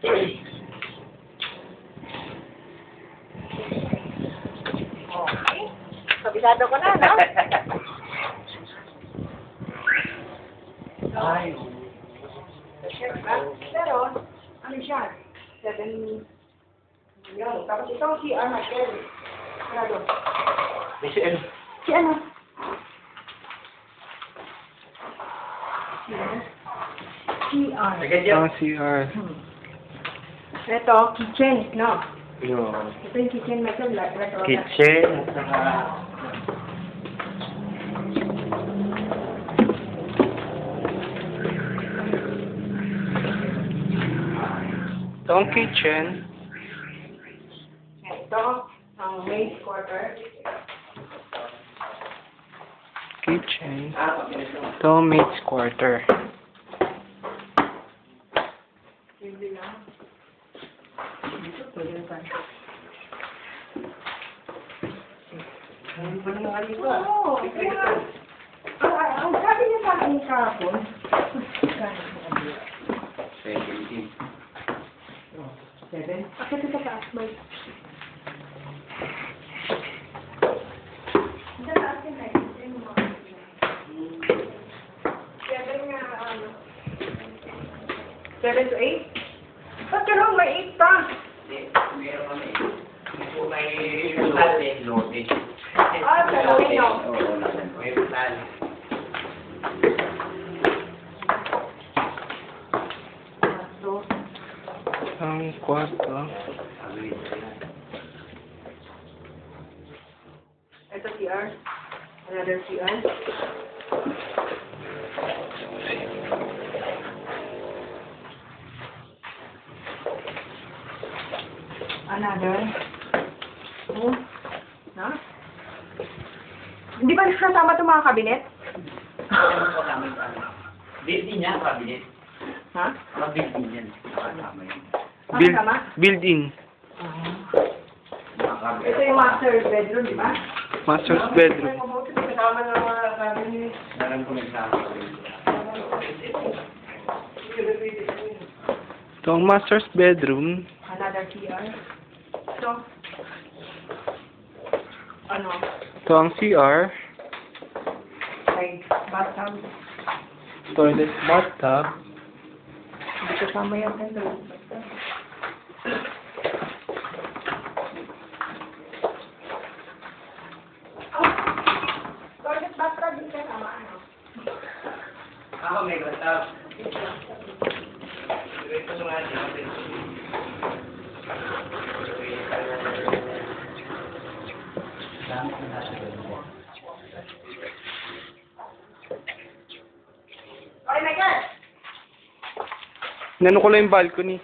Okay. Kabisado ko na, no? Ay. Pero, ano siya? 7 million. Tapos ito, si Michael. Sarado. May si ano? Si ano? CR. Ang CR. Ito, kitchen, no? Yo. Ito yung kitchen, Michael. Kitchen. At saka... Ito ang kitchen. Ito, ang maid's quarter. Kitchen. Ito ang maid's quarter. Hindi lang. Dito, pwede pa. Ano ba naman nga dito? Oo. Ang sabi niya sa akin kahapon. 17. 7? Akit ito sa asmal. Sa taas yung height. 7 nga, 7 to 8? Ba't ka lang may 8 pa? Meron kami. Kung may lote, lote. Ah, sa lote, no? Oo, may plan. So, Ang kwarto. ito CR. Another CR. Another. Oh. Ha? Hindi ba kasama itong mga kabinet? Building niya, cabinet. Ha? Building yan. Nakasama yun. Kasama? Built-in. Ito yung master bedroom, di ba? Master's bedroom. Kasama ng mga cabinet. Meron ko nagsama. Ito ang master's bedroom. Another CR. Ito. Ano? Ito ang CR. Like, bathtub. Toilet, bathtub. Hindi kasama yan ito. Toilet bathtub din kasama, ano? Ako may bathtub. Ito sa mga natin. Okay, my God! Nano ko lang yung balcony.